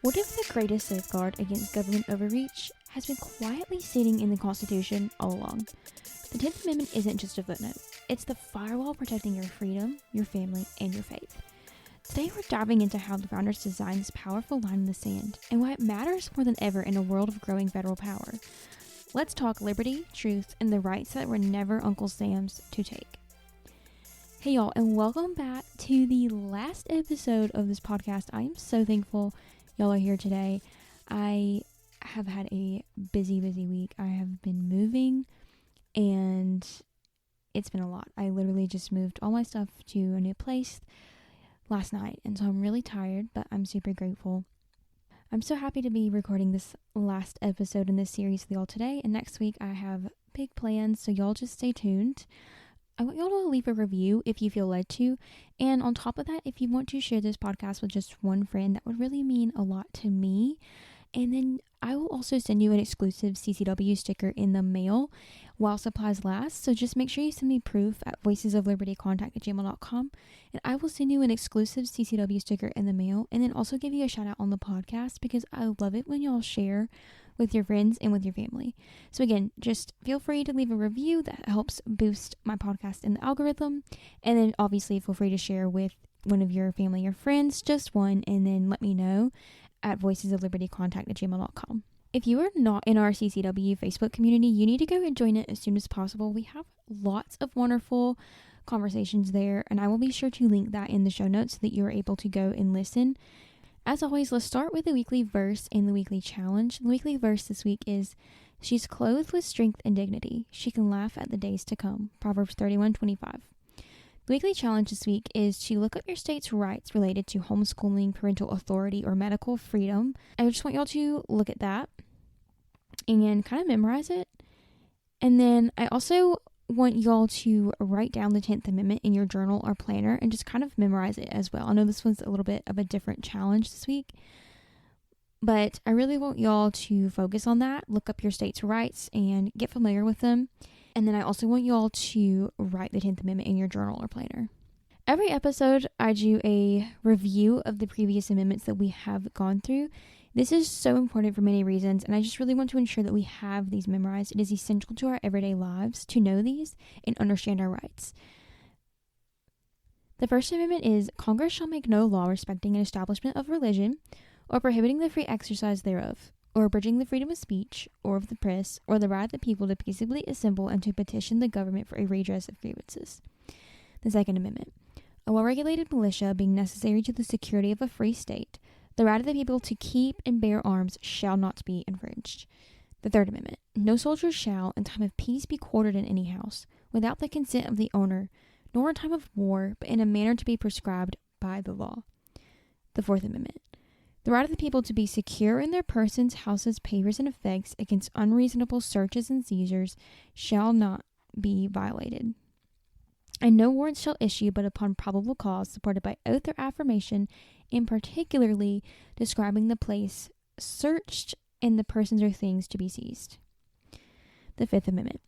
What if the greatest safeguard against government overreach has been quietly sitting in the Constitution all along? The 10th Amendment isn't just a footnote. It's the firewall protecting your freedom, your family, and your faith. Today we're diving into how the founders designed this powerful line in the sand and why it matters more than ever in a world of growing federal power. Let's talk liberty, truth, and the rights that were never Uncle Sam's to take. Hey y'all, and welcome back to the last episode of this podcast. I am so thankful y'all are here today. I have had a busy week. I have been moving and it's been a lot. I literally just moved all my stuff to a new place last night, and so I'm really tired, but I'm super grateful. I'm so happy to be recording this last episode in this series with y'all today, and next week I have big plans, so y'all just stay tuned. I want y'all to leave a review if you feel led to, and on top of that, if you want to share this podcast with just one friend, that would really mean a lot to me. And then I will also send you an exclusive CCW sticker in the mail while supplies last. So just make sure you send me proof at voicesoflibertycontact@gmail.com, and I will send you an exclusive CCW sticker in the mail, and then also give you a shout out on the podcast because I love it when y'all share with your friends and with your family. So again, just feel free to leave a review that helps boost my podcast in the algorithm, and then obviously feel free to share with one of your family or friends, just one, and then let me know at voicesoflibertycontact@gmail.com. If you are not in our CCW Facebook community, you need to go and join it as soon as possible. We have lots of wonderful conversations there, and I will be sure to link that in the show notes so that you are able to go and listen. As always, let's start with the weekly verse and the weekly challenge. The weekly verse this week is, "She's clothed with strength and dignity. She can laugh at the days to come." Proverbs 31:25. The weekly challenge this week is to look up your state's rights related to homeschooling, parental authority, or medical freedom. I just want y'all to look at that and kind of memorize it. And then I also want y'all to write down the 10th Amendment in your journal or planner and just kind of memorize it as well. I know this one's a little bit of a different challenge this week, but I really want y'all to focus on that. Look up your state's rights and get familiar with them. And then I also want y'all to write the 10th Amendment in your journal or planner. Every episode, I do a review of the previous amendments that we have gone through. This is so important for many reasons, and I just really want to ensure that we have these memorized. It is essential to our everyday lives to know these and understand our rights. The First Amendment is, Congress shall make no law respecting an establishment of religion, or prohibiting the free exercise thereof, or abridging the freedom of speech, or of the press, or the right of the people to peaceably assemble and to petition the government for a redress of grievances. The Second Amendment. A well-regulated militia being necessary to the security of a free state, the right of the people to keep and bear arms shall not be infringed. The Third Amendment. No soldier shall, in time of peace, be quartered in any house, without the consent of the owner, nor in time of war, but in a manner to be prescribed by the law. The Fourth Amendment. The right of the people to be secure in their persons, houses, papers, and effects against unreasonable searches and seizures shall not be violated. And no warrant shall issue but upon probable cause, supported by oath or affirmation, and particularly describing the place searched and the persons or things to be seized. The Fifth Amendment.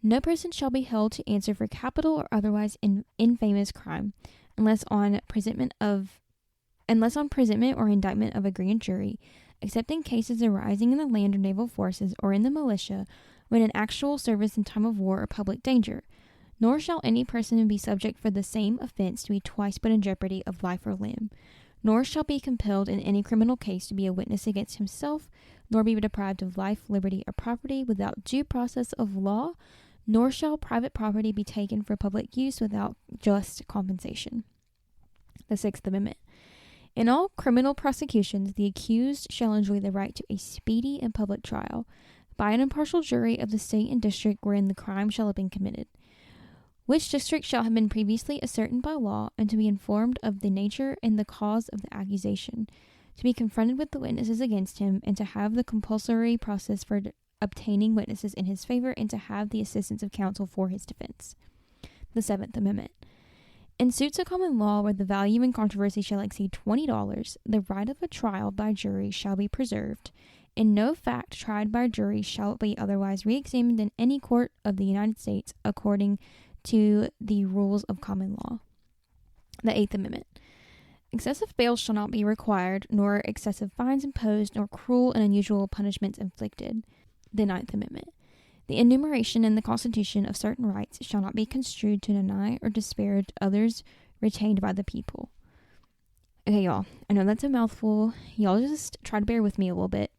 No person shall be held to answer for capital or otherwise infamous crime, unless on presentment or indictment of a grand jury, except in cases arising in the land or naval forces or in the militia, when in actual service in time of war or public danger. Nor shall any person be subject for the same offense to be twice put in jeopardy of life or limb. Nor shall be compelled in any criminal case to be a witness against himself, nor be deprived of life, liberty, or property without due process of law. Nor shall private property be taken for public use without just compensation. The Sixth Amendment. In all criminal prosecutions, the accused shall enjoy the right to a speedy and public trial by an impartial jury of the state and district wherein the crime shall have been committed, which district shall have been previously ascertained by law, and to be informed of the nature and the cause of the accusation, to be confronted with the witnesses against him, and to have the compulsory process for obtaining witnesses in his favor, and to have the assistance of counsel for his defense. The Seventh Amendment. In suits of common law where the value in controversy shall exceed $20, the right of a trial by jury shall be preserved, and no fact tried by jury shall be otherwise re-examined in any court of the United States according to the rules of common law. The Eighth Amendment. Excessive bail shall not be required, nor excessive fines imposed, nor cruel and unusual punishments inflicted. The Ninth Amendment. The enumeration in the Constitution of certain rights shall not be construed to deny or disparage others retained by the people. Okay, y'all, I know that's a mouthful. Y'all just try to bear with me a little bit.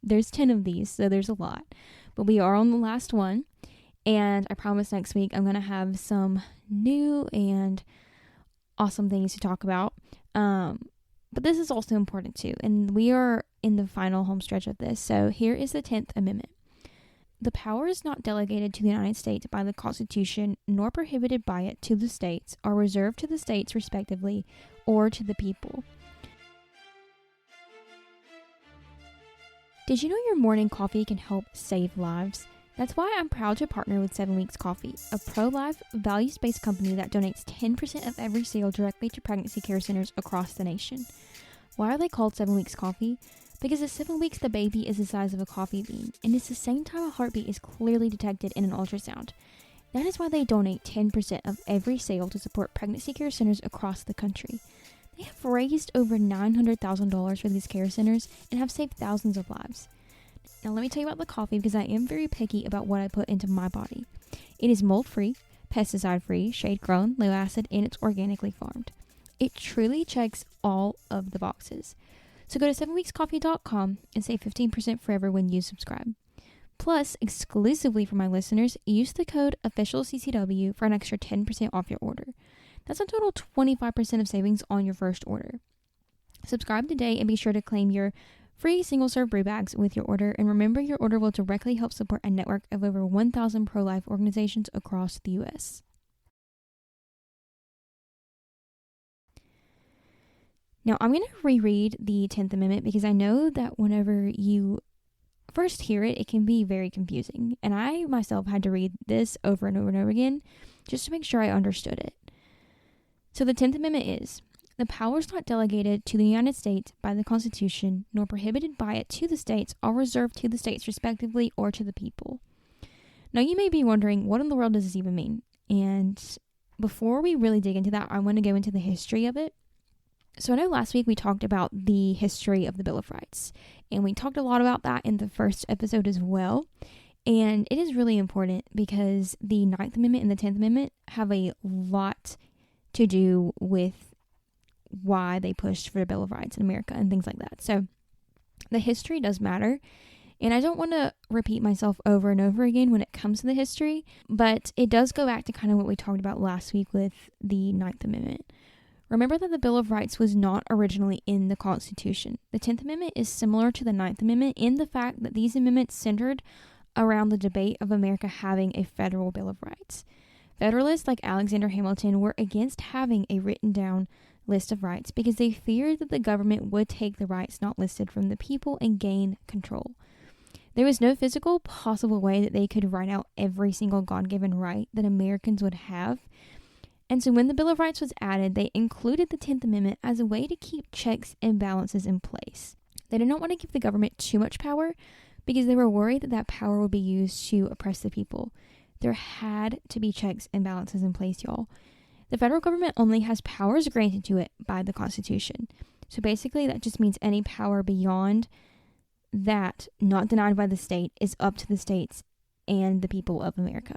There's 10 of these, so there's a lot. But we are on the last one, and I promise next week I'm going to have some new and awesome things to talk about. But this is also important too, and we are in the final home stretch of this. So here is the 10th Amendment. The powers not delegated to the United States by the Constitution, nor prohibited by it to the states, are reserved to the states respectively, or to the people. Did you know your morning coffee can help save lives? That's why I'm proud to partner with 7 Weeks Coffee, a pro-life, values-based company that donates 10% of every sale directly to pregnancy care centers across the nation. Why are they called 7 Weeks Coffee? Because at 7 weeks, the baby is the size of a coffee bean, and it's the same time a heartbeat is clearly detected in an ultrasound. That is why they donate 10% of every sale to support pregnancy care centers across the country. They have raised over $900,000 for these care centers and have saved thousands of lives. Now let me tell you about the coffee, because I am very picky about what I put into my body. It is mold-free, pesticide-free, shade-grown, low acid, and it's organically farmed. It truly checks all of the boxes. So go to 7weekscoffee.com and save 15% forever when you subscribe. Plus, exclusively for my listeners, use the code OFFICIALCCW for an extra 10% off your order. That's a total 25% of savings on your first order. Subscribe today and be sure to claim your free single-serve brew bags with your order. And remember, your order will directly help support a network of over 1,000 pro-life organizations across the U.S. Now, I'm going to reread the 10th Amendment because I know that whenever you first hear it, it can be very confusing. And I myself had to read this over and over and over again just to make sure I understood it. So the 10th Amendment is, the powers not delegated to the United States by the Constitution, nor prohibited by it to the states, are reserved to the states respectively, or to the people. Now, you may be wondering, what in the world does this even mean? And before we really dig into that, I want to go into the history of it. So I know last week we talked about the history of the Bill of Rights, and we talked a lot about that in the first episode as well. And it is really important because the 9th Amendment and the 10th Amendment have a lot to do with why they pushed for the Bill of Rights in America and things like that. So the history does matter. And I don't want to repeat myself over and over again when it comes to the history, but it does go back to kind of what we talked about last week with the 9th Amendment. Remember that the Bill of Rights was not originally in the Constitution. The 10th Amendment is similar to the 9th Amendment in the fact that these amendments centered around the debate of America having a federal Bill of Rights. Federalists like Alexander Hamilton were against having a written down list of rights because they feared that the government would take the rights not listed from the people and gain control. There was no physical possible way that they could write out every single God-given right that Americans would have. And so when the Bill of Rights was added, they included the 10th Amendment as a way to keep checks and balances in place. They did not want to give the government too much power because they were worried that that power would be used to oppress the people. There had to be checks and balances in place, y'all. The federal government only has powers granted to it by the Constitution. So basically that just means any power beyond that not denied by the state is up to the states and the people of America.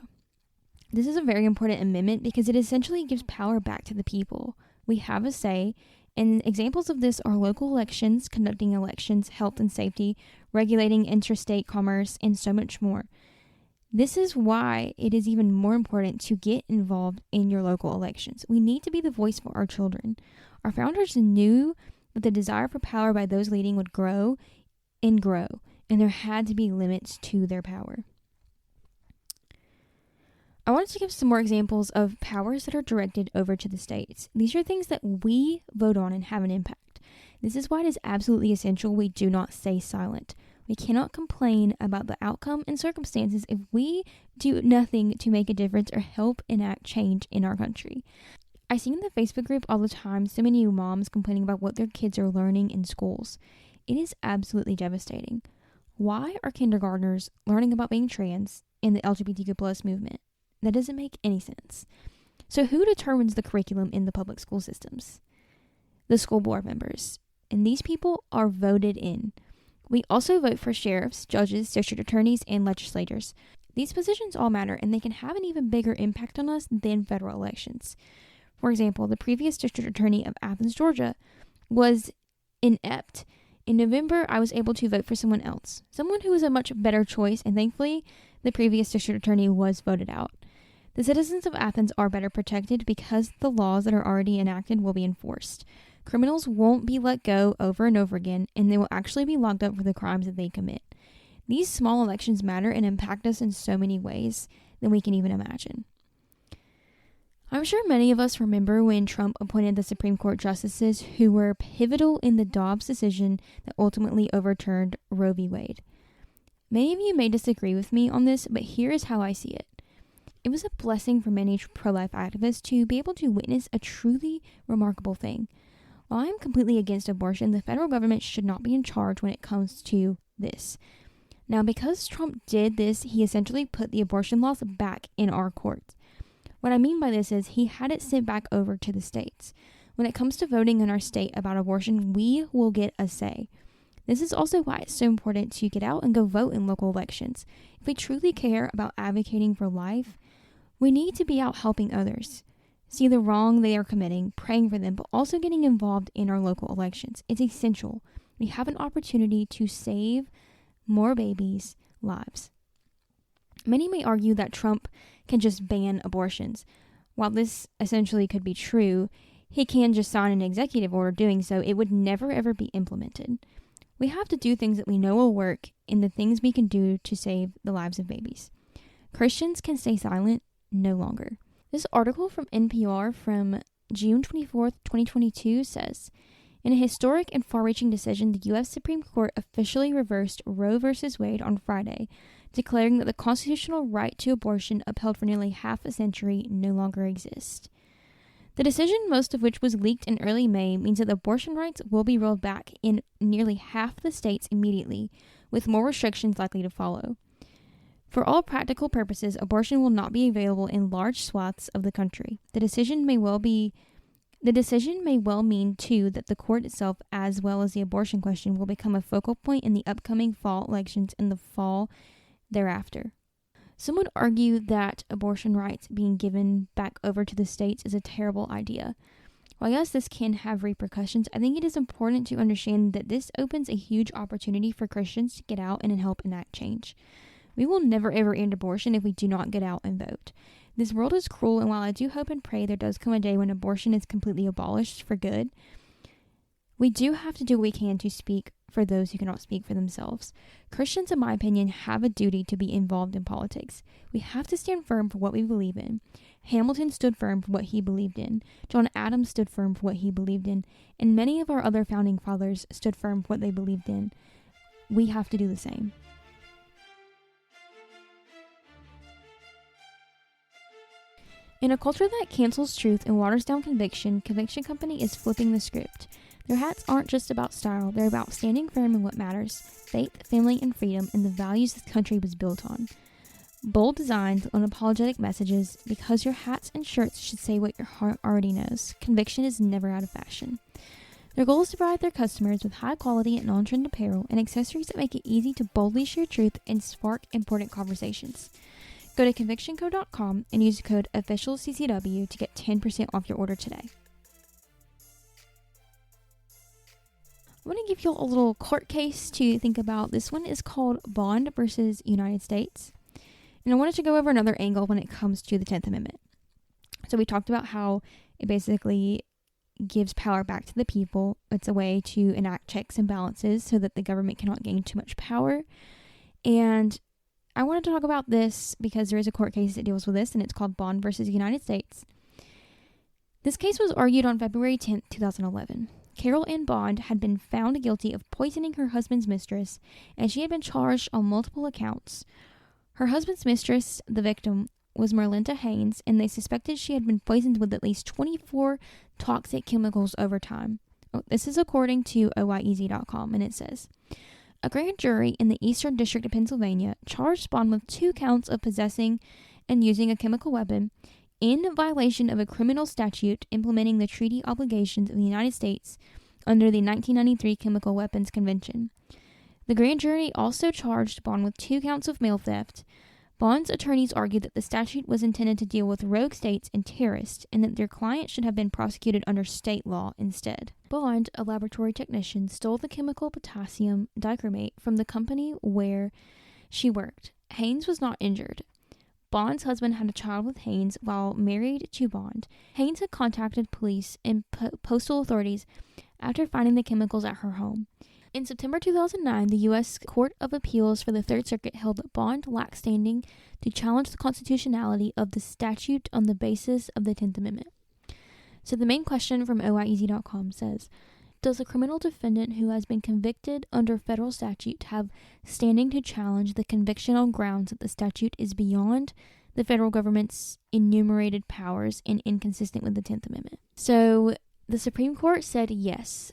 This is a very important amendment because it essentially gives power back to the people. We have a say, and examples of this are local elections, conducting elections, health and safety, regulating interstate commerce, and so much more. This is why it is even more important to get involved in your local elections. We need to be the voice for our children. Our founders knew that the desire for power by those leading would grow, and there had to be limits to their power. I wanted to give some more examples of powers that are directed over to the states. These are things that we vote on and have an impact. This is why it is absolutely essential we do not stay silent. We cannot complain about the outcome and circumstances if we do nothing to make a difference or help enact change in our country. I see in the Facebook group all the time so many moms complaining about what their kids are learning in schools. It is absolutely devastating. Why are kindergartners learning about being trans in the LGBTQ+ movement? That doesn't make any sense. So who determines the curriculum in the public school systems? the school board members. And these people are voted in. We also vote for sheriffs, judges, district attorneys, and legislators. These positions all matter, and they can have an even bigger impact on us than federal elections. For example, the previous district attorney of Athens, Georgia, was inept. In November, I was able to vote for someone else, someone who was a much better choice, and thankfully, the previous district attorney was voted out. The citizens of Athens are better protected because the laws that are already enacted will be enforced. Criminals won't be let go over and over again, and they will actually be locked up for the crimes that they commit. These small elections matter and impact us in so many ways than we can even imagine. I'm sure many of us remember when Trump appointed the Supreme Court justices who were pivotal in the Dobbs decision that ultimately overturned Roe v. Wade. Many of you may disagree with me on this, but here is how I see it. It was a blessing for many pro-life activists to be able to witness a truly remarkable thing. While I am completely against abortion, the federal government should not be in charge when it comes to this. Now, because Trump did this, he essentially put the abortion laws back in our courts. What I mean by this is he had it sent back over to the states. When it comes to voting in our state about abortion, we will get a say. This is also why it's so important to get out and go vote in local elections. If we truly care about advocating for life, we need to be out helping others, see the wrong they are committing, praying for them, but also getting involved in our local elections. It's essential. We have an opportunity to save more babies' lives. Many may argue that Trump can just ban abortions. While this essentially could be true, he can just sign an executive order doing so. It would never ever be implemented. We have to do things that we know will work and the things we can do to save the lives of babies. Christians can stay silent no longer. This article from NPR from June 24th, 2022 says, in a historic and far-reaching decision, the U.S. Supreme Court officially reversed Roe v. Wade on Friday, declaring that the constitutional right to abortion upheld for nearly half a century no longer exists. The decision, most of which was leaked in early May, means that abortion rights will be rolled back in nearly half the states immediately, with more restrictions likely to follow. For all practical purposes, abortion will not be available in large swaths of the country. The decision may well mean, too, that the court itself, as well as the abortion question, will become a focal point in the upcoming fall elections in the fall thereafter. Some would argue that abortion rights being given back over to the states is a terrible idea. While yes, this can have repercussions, I think it is important to understand that this opens a huge opportunity for Christians to get out and help enact change. We will never ever end abortion if we do not get out and vote. This world is cruel, and while I do hope and pray there does come a day when abortion is completely abolished for good, we do have to do what we can to speak for those who cannot speak for themselves. Christians, in my opinion, have a duty to be involved in politics. We have to stand firm for what we believe in. Hamilton stood firm for what he believed in. John Adams stood firm for what he believed in. And many of our other founding fathers stood firm for what they believed in. We have to do the same. In a culture that cancels truth and waters down conviction, Conviction Company is flipping the script. Their hats aren't just about style, they're about standing firm in what matters: faith, family, and freedom, and the values this country was built on. Bold designs, unapologetic messages, because your hats and shirts should say what your heart already knows. Conviction is never out of fashion. Their goal is to provide their customers with high quality and on-trend apparel and accessories that make it easy to boldly share truth and spark important conversations. Go to convictionco.com and use the code OFFICIALCCW to get 10% off your order today. I want to give you a little court case to think about. This one is called Bond versus United States. And I wanted to go over another angle when it comes to the 10th Amendment. So we talked about how it basically gives power back to the people. It's a way to enact checks and balances so that the government cannot gain too much power. And I wanted to talk about this because there is a court case that deals with this, and it's called Bond versus United States. This case was argued on February 10th, 2011. Carol Ann Bond had been found guilty of poisoning her husband's mistress, and she had been charged on multiple accounts. Her husband's mistress, the victim, was Merlinda Haynes, and they suspected she had been poisoned with at least 24 toxic chemicals over time. This is according to OYEZ.com, and it says, a grand jury in the Eastern District of Pennsylvania charged Bond with 2 counts of possessing and using a chemical weapon in violation of a criminal statute implementing the treaty obligations of the United States under the 1993 Chemical Weapons Convention. The grand jury also charged Bond with 2 counts of mail theft. Bond's attorneys argued that the statute was intended to deal with rogue states and terrorists, and that their client should have been prosecuted under state law instead. Bond, a laboratory technician, stole the chemical potassium dichromate from the company where she worked. Haynes was not injured. Bond's husband had a child with Haynes while married to Bond. Haynes had contacted police and postal authorities after finding the chemicals at her home. In September 2009, the U.S. Court of Appeals for the Third Circuit held that Bond lacked standing to challenge the constitutionality of the statute on the basis of the 10th Amendment. So the main question from OIEZ.com says, does a criminal defendant who has been convicted under federal statute have standing to challenge the conviction on grounds that the statute is beyond the federal government's enumerated powers and inconsistent with the 10th Amendment? So the Supreme Court said yes.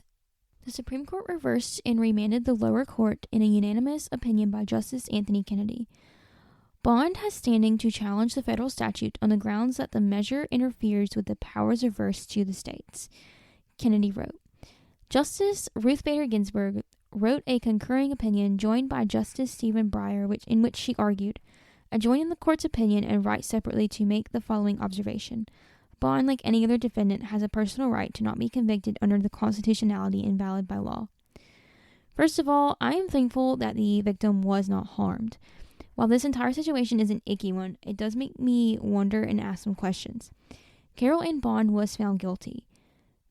The Supreme Court reversed and remanded the lower court in a unanimous opinion by Justice Anthony Kennedy. Bond has standing to challenge the federal statute on the grounds that the measure interferes with the powers reversed to the states, Kennedy wrote. Justice Ruth Bader Ginsburg wrote a concurring opinion joined by Justice Stephen Breyer, in which she argued, I join in the court's opinion and write separately to make the following observation. Bond, like any other defendant, has a personal right to not be convicted under the constitutionality invalid by law. First of all, I am thankful that the victim was not harmed. While this entire situation is an icky one, it does make me wonder and ask some questions. Carol Ann Bond was found guilty,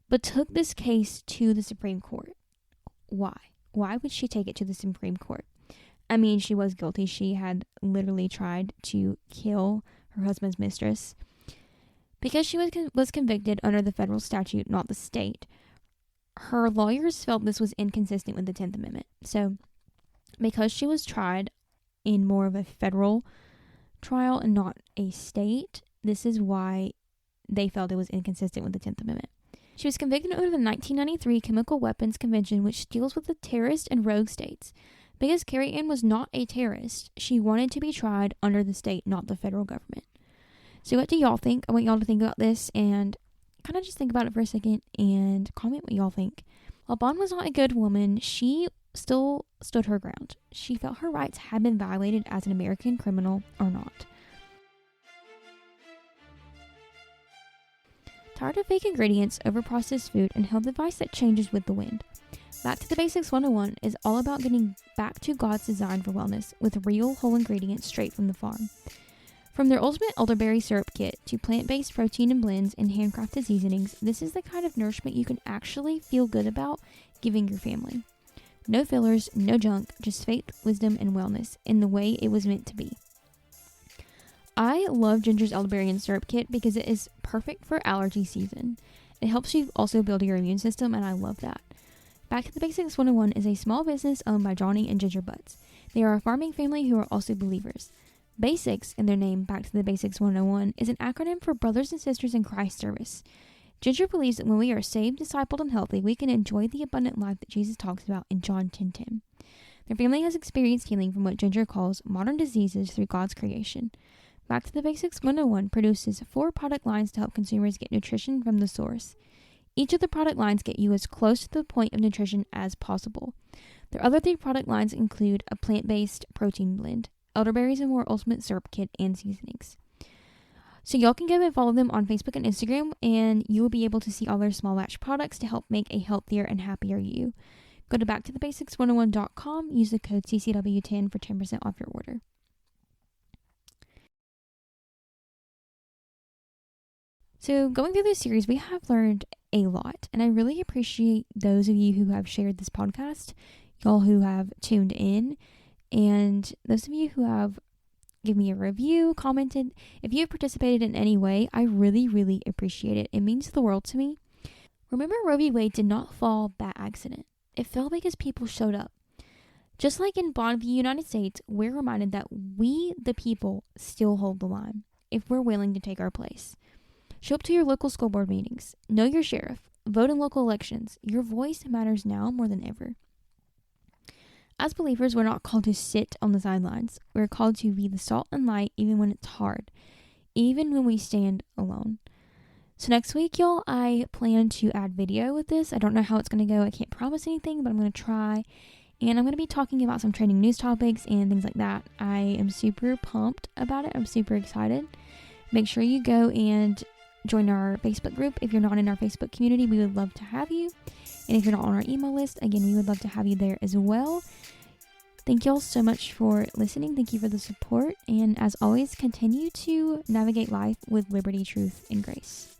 but took this case to the Supreme Court. Why? Why would she take it to the Supreme Court? I mean, she was guilty. She had literally tried to kill her husband's mistress. Because she was convicted under the federal statute, not the state, her lawyers felt this was inconsistent with the 10th Amendment. So, because she was tried in more of a federal trial and not a state, this is why they felt it was inconsistent with the 10th Amendment. She was convicted under the 1993 Chemical Weapons Convention, which deals with the terrorist and rogue states. Because Carrie Ann was not a terrorist, she wanted to be tried under the state, not the federal government. So what do y'all think? I want y'all to think about this and kind of just think about it for a second and comment what y'all think. While Bond was not a good woman, she still stood her ground. She felt her rights had been violated as an American criminal or not. Tired of fake ingredients, overprocessed food, and health advice that changes with the wind? Back to the Basics 101 is all about getting back to God's design for wellness with real whole ingredients straight from the farm. From their ultimate elderberry syrup kit to plant-based protein and blends and handcrafted seasonings, this is the kind of nourishment you can actually feel good about giving your family. No fillers, no junk, just faith, wisdom, and wellness in the way it was meant to be. I love Ginger's elderberry and syrup kit because it is perfect for allergy season. It helps you also build your immune system, and I love that. Back to the Basics 101 is a small business owned by Johnny and Ginger Butts. They are a farming family who are also believers. BASICS, in their name, Back to the Basics 101, is an acronym for Brothers and Sisters in Christ Service. Ginger believes that when we are saved, discipled, and healthy, we can enjoy the abundant life that Jesus talks about in John 10:10. Their family has experienced healing from what Ginger calls modern diseases through God's creation. Back to the Basics 101 produces 4 product lines to help consumers get nutrition from the source. Each of the product lines get you as close to the point of nutrition as possible. Their other 3 product lines include a plant-based protein blend, elderberries and more ultimate syrup kit, and seasonings. So y'all can go and follow them on Facebook and Instagram, and you will be able to see all their small batch products to help make a healthier and happier you. Go to backtothebasics101.com, use the code CCW10 for 10% off your order. So going through this series, we have learned a lot, and I really appreciate those of you who have shared this podcast, y'all who have tuned in, and those of you who have given me a review, commented. If you have participated in any way, I really, really appreciate it. It means the world to me. Remember, Roe v. Wade did not fall by accident. It fell because people showed up. Just like in Bond v. United States, we're reminded that we, the people, still hold the line if we're willing to take our place. Show up to your local school board meetings. Know your sheriff. Vote in local elections. Your voice matters now more than ever. As believers, we're not called to sit on the sidelines. We're called to be the salt and light even when it's hard, even when we stand alone. So next week, y'all, I plan to add video with this. I don't know how it's going to go. I can't promise anything, but I'm going to try. And I'm going to be talking about some trending news topics and things like that. I am super pumped about it. I'm super excited. Make sure you go and join our Facebook group. If you're not in our Facebook community, we would love to have you. And if you're not on our email list, again, we would love to have you there as well. Thank y'all so much for listening. Thank you for the support. And as always, continue to navigate life with liberty, truth, and grace.